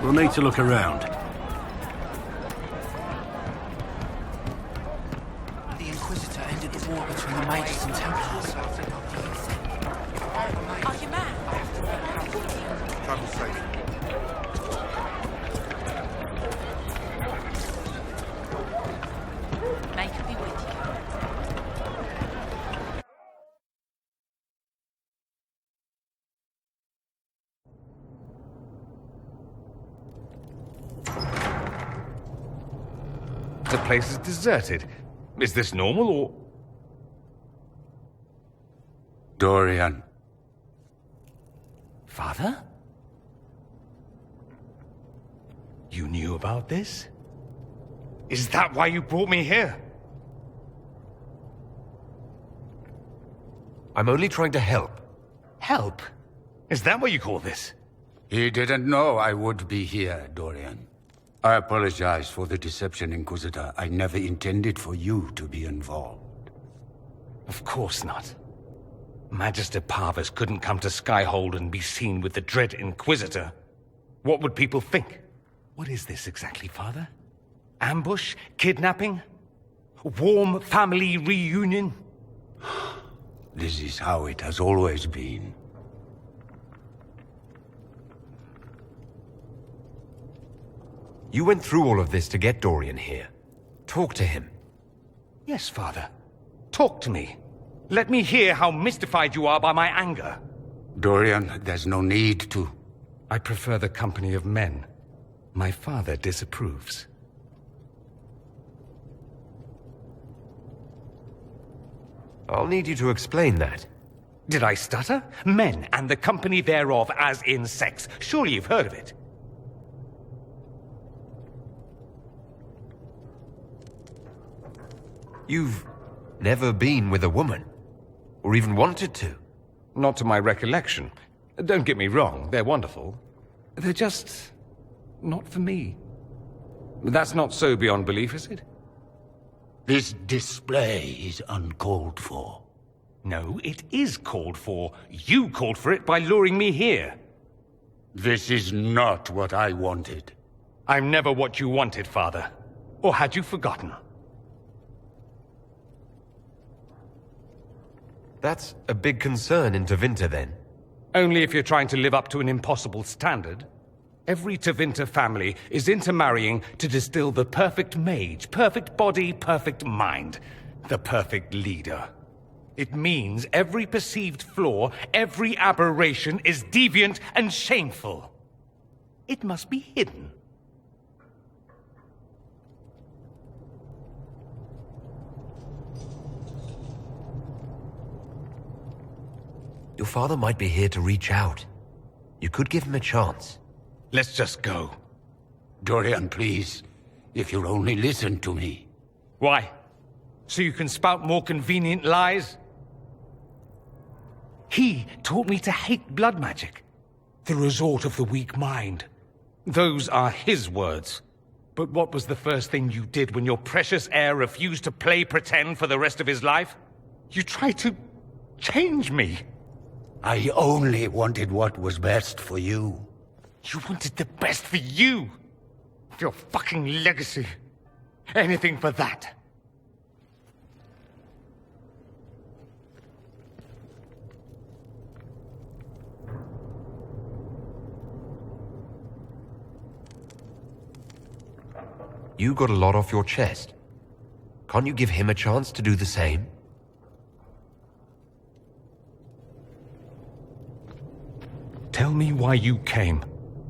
We'll need to look around. The Inquisitor ended the war between the Mages and Templars. Are you mad? Travel safe. May I be with you? The place is deserted. Is this normal, or...? Dorian. Father? You knew about this? Is that why you brought me here? I'm only trying to help. Help? Is that what you call this? He didn't know I would be here, Dorian. I apologize for the deception, Inquisitor. I never intended for you to be involved. Of course not. Magister Parvus couldn't come to Skyhold and be seen with the dread Inquisitor. What would people think? What is this exactly, Father? Ambush? Kidnapping? Warm family reunion? This is how it has always been. You went through all of this to get Dorian here. Talk to him. Yes, Father. Talk to me. Let me hear how mystified you are by my anger. Dorian, there's no need to. I prefer the company of men. My father disapproves. I'll need you to explain that. Did I stutter? Men and the company thereof as in sex. Surely you've heard of it. You've never been with a woman, or even wanted to. Not to my recollection. Don't get me wrong, they're wonderful. They're just... not for me. That's not so beyond belief, is it? This display is uncalled for. No, it is called for. You called for it by luring me here. This is not what I wanted. I'm never what you wanted, Father. Or had you forgotten? That's a big concern in Tevinter, then. Only if you're trying to live up to an impossible standard. Every Tevinter family is intermarrying to distill the perfect mage, perfect body, perfect mind, the perfect leader. It means every perceived flaw, every aberration is deviant and shameful. It must be hidden. Your father might be here to reach out. You could give him a chance. Let's just go. Dorian, please. If you'll only listen to me. Why? So you can spout more convenient lies? He taught me to hate blood magic. The resort of the weak mind. Those are his words. But what was the first thing you did when your precious heir refused to play pretend for the rest of his life? You tried to change me. I only wanted what was best for you. You wanted the best for you. Your fucking legacy. Anything for that. You got a lot off your chest. Can't you give him a chance to do the same? Tell me why you came.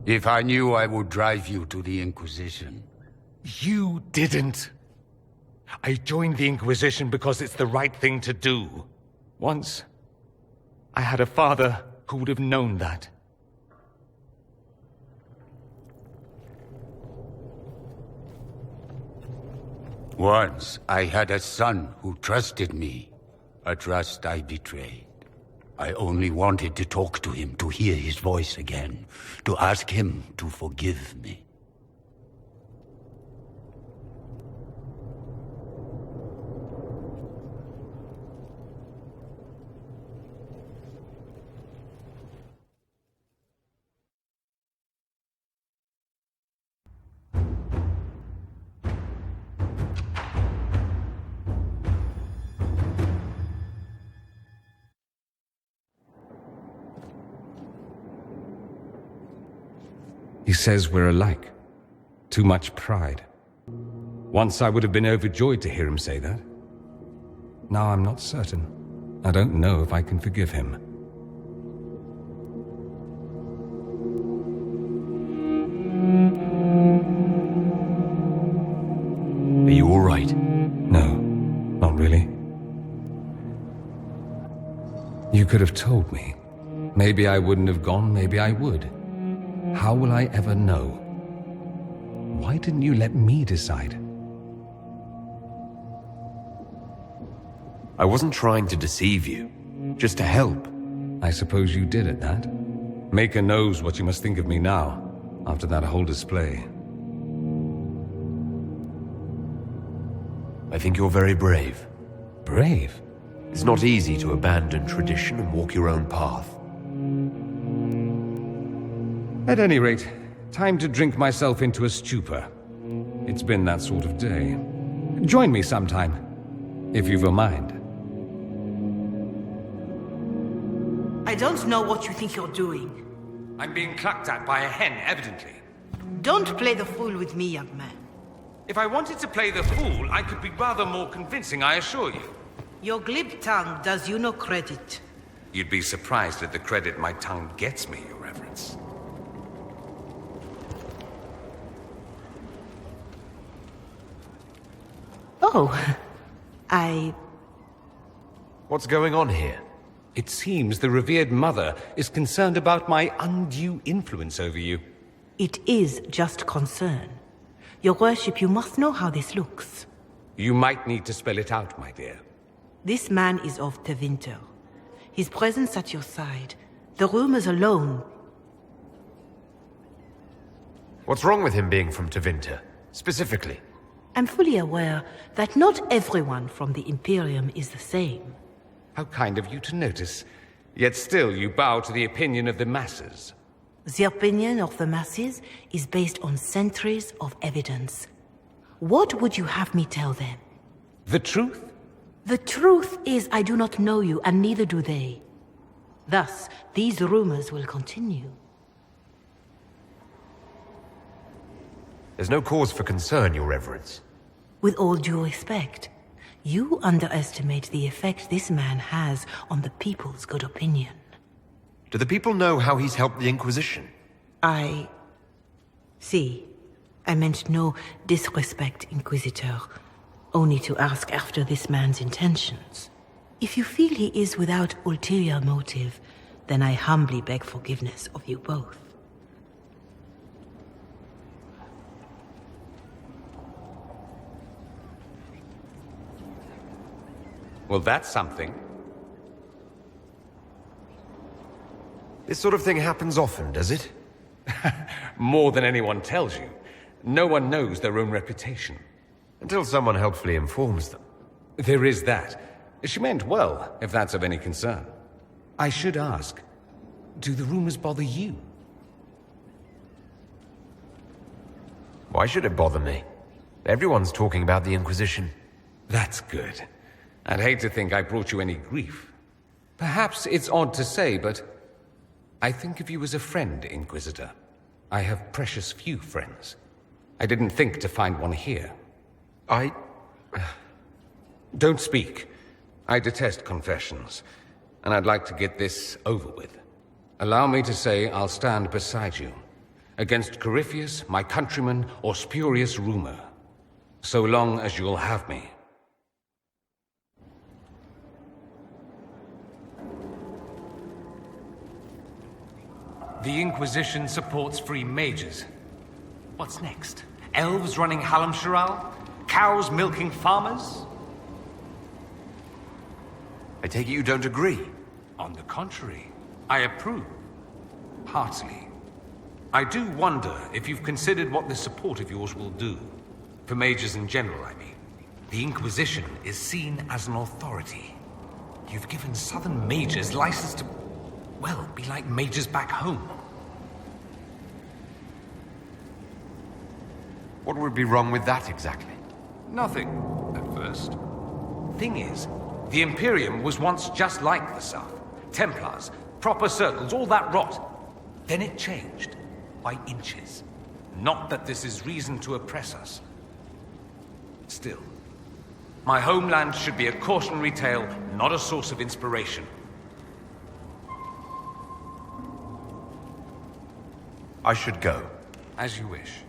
If I knew, I would drive you to the Inquisition. You didn't. I joined the Inquisition because it's the right thing to do. Once, I had a father who would have known that. Once, I had a son who trusted me. A trust I betrayed. I only wanted to talk to him, to hear his voice again, to ask him to forgive me. He says we're alike. Too much pride. Once I would have been overjoyed to hear him say that. Now I'm not certain. I don't know if I can forgive him. Are you all right? No, not really. You could have told me. Maybe I wouldn't have gone, maybe I would. How will I ever know? Why didn't you let me decide? I wasn't trying to deceive you, just to help. I suppose you did at that. Maker knows what you must think of me now, after that whole display. I think you're very brave. Brave? It's not easy to abandon tradition and walk your own path. At any rate, time to drink myself into a stupor. It's been that sort of day. Join me sometime, if you've a mind. I don't know what you think you're doing. I'm being clucked at by a hen, evidently. Don't play the fool with me, young man. If I wanted to play the fool, I could be rather more convincing, I assure you. Your glib tongue does you no credit. You'd be surprised at the credit my tongue gets me, Your Reverence. Oh, What's going on here? It seems the revered mother is concerned about my undue influence over you. It is just concern. Your worship, you must know how this looks. You might need to spell it out, my dear. This man is of Tevinter. His presence at your side, the rumors alone. What's wrong with him being from Tevinter, specifically? I'm fully aware that not everyone from the Imperium is the same. How kind of you to notice. Yet still you bow to the opinion of the masses. The opinion of the masses is based on centuries of evidence. What would you have me tell them? The truth? The truth is I do not know you, and neither do they. Thus, these rumors will continue. There's no cause for concern, Your Reverence. With all due respect, you underestimate the effect this man has on the people's good opinion. Do the people know how he's helped the Inquisition? See, I meant no disrespect, Inquisitor. Only to ask after this man's intentions. If you feel he is without ulterior motive, then I humbly beg forgiveness of you both. Well, that's something. This sort of thing happens often, does it? More than anyone tells you. No one knows their own reputation. Until someone helpfully informs them. There is that. She meant well, if that's of any concern. I should ask, do the rumors bother you? Why should it bother me? Everyone's talking about the Inquisition. That's good. I'd hate to think I brought you any grief. Perhaps it's odd to say, but I think of you as a friend, Inquisitor. I have precious few friends. I didn't think to find one here. Don't speak. I detest confessions, and I'd like to get this over with. Allow me to say I'll stand beside you, against Corypheus, my countryman, or spurious rumor, so long as you'll have me. The Inquisition supports free mages. What's next? Elves running Halamsharal? Cows milking farmers? I take it you don't agree? On the contrary, I approve. Heartily. I do wonder if you've considered what this support of yours will do. For mages in general, I mean. The Inquisition is seen as an authority. You've given southern mages license to, well, be like mages back home. What would be wrong with that exactly? Nothing, at first. Thing is, the Imperium was once just like the South. Templars, proper circles, all that rot. Then it changed. by inches. Not that this is reason to oppress us. Still, my homeland should be a cautionary tale, not a source of inspiration. I should go. As you wish.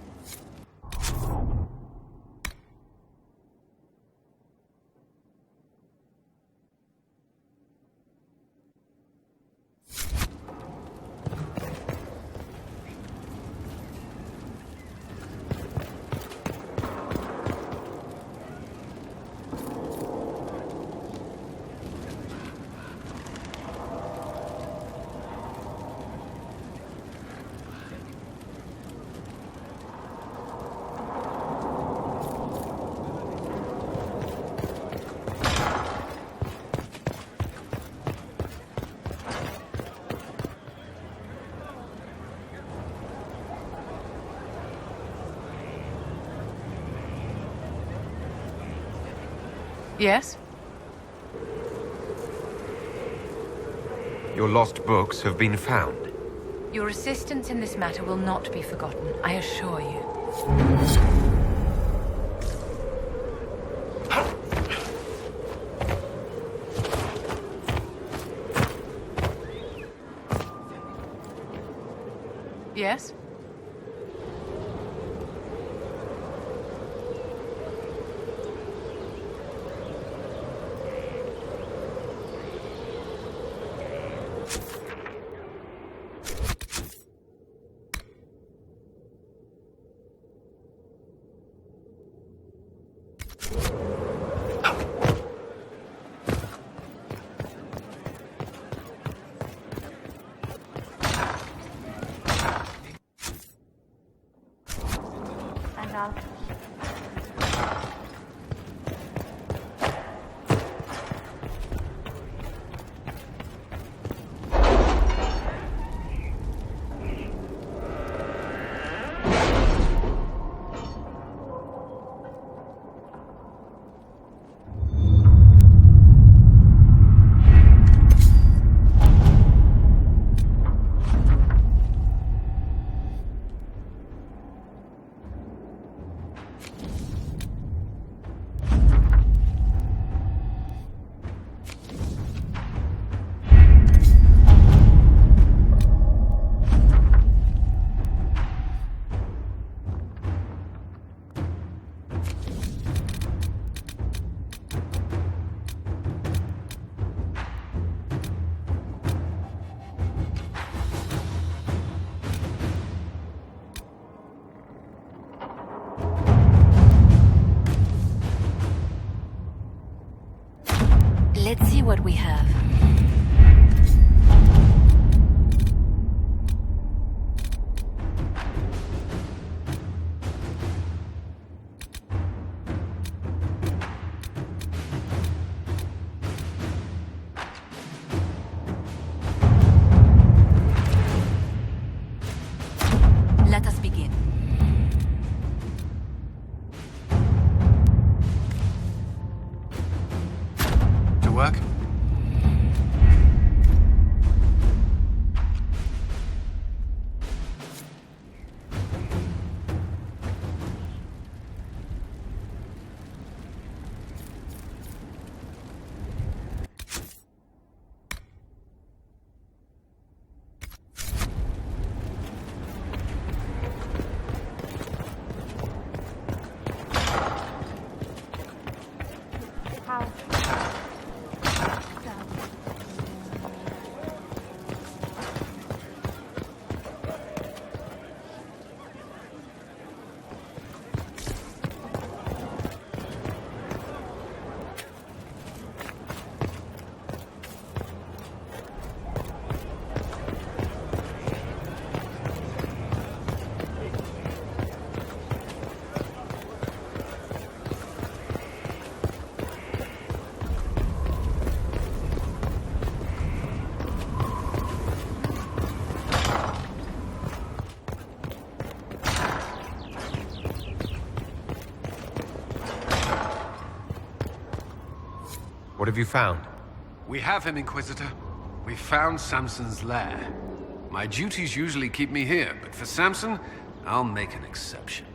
Yes? Your lost books have been found. Your assistance in this matter will not be forgotten, I assure you. Yes? Let's see what we have. Let us begin. Work? What have you found? We have him, Inquisitor. We found Samson's lair. My duties usually keep me here, but for Samson, I'll make an exception.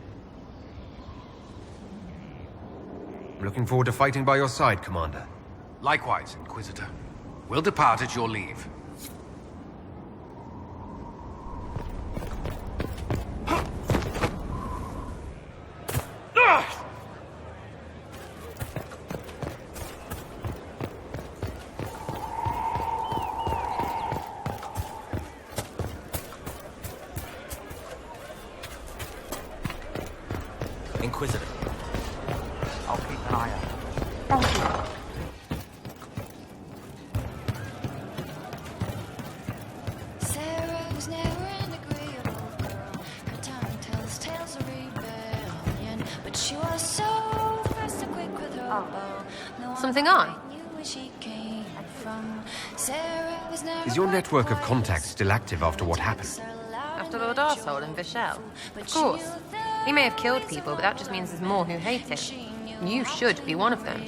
I'm looking forward to fighting by your side, Commander. Likewise, Inquisitor. We'll depart at your leave. Inquisitor. I'll keep an eye out. Thank you. Sarah was never an agreeable girl. Her tongue tells tales of rebellion, but she was so fast and quick with her bow. No Something one on? knew where she came from. Sarah was never Is your network of contacts still active after what happened? After Lord Arsehole and Vishera? Of course. He may have killed people, but that just means there's more who hate him. You should be one of them.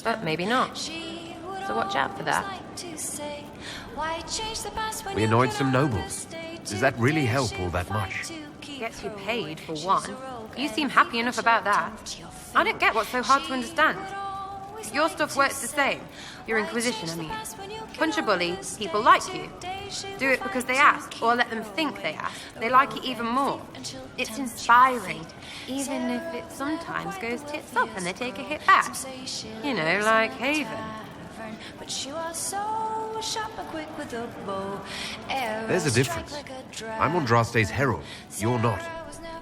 But maybe not. So watch out for that. We annoyed some nobles. Does that really help all that much? Gets you paid, for one. You seem happy enough about that. I don't get what's so hard to understand. Your stuff works the same. Your Inquisition, I mean. Punch a bully, people like you. Do it because they asked, or let them think they asked. They like it even more. It's inspiring, even if it sometimes goes tits up and they take a hit back. You know, like Haven. But she was so sharp and quick with a bow. There's a difference. I'm Andraste's herald. You're not.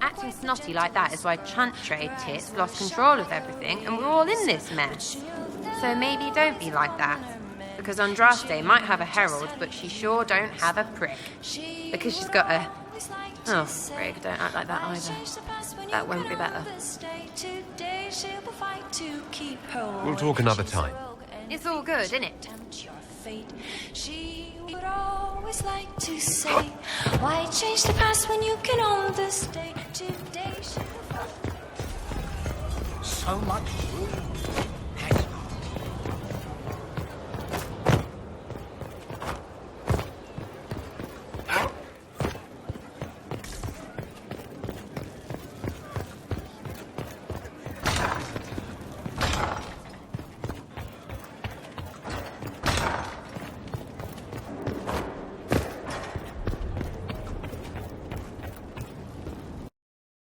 Acting snotty like that is why Chantre tits lost control of everything, and we're all in this mess. So maybe don't be like that. Because Andraste might have a herald, but she sure don't have a prick. Because she's got a... Oh, prick, don't act like that either. That won't be better. We'll talk another time. It's all good, isn't it? She would always like to say, why change the past when you can own this day? Today she... So much room.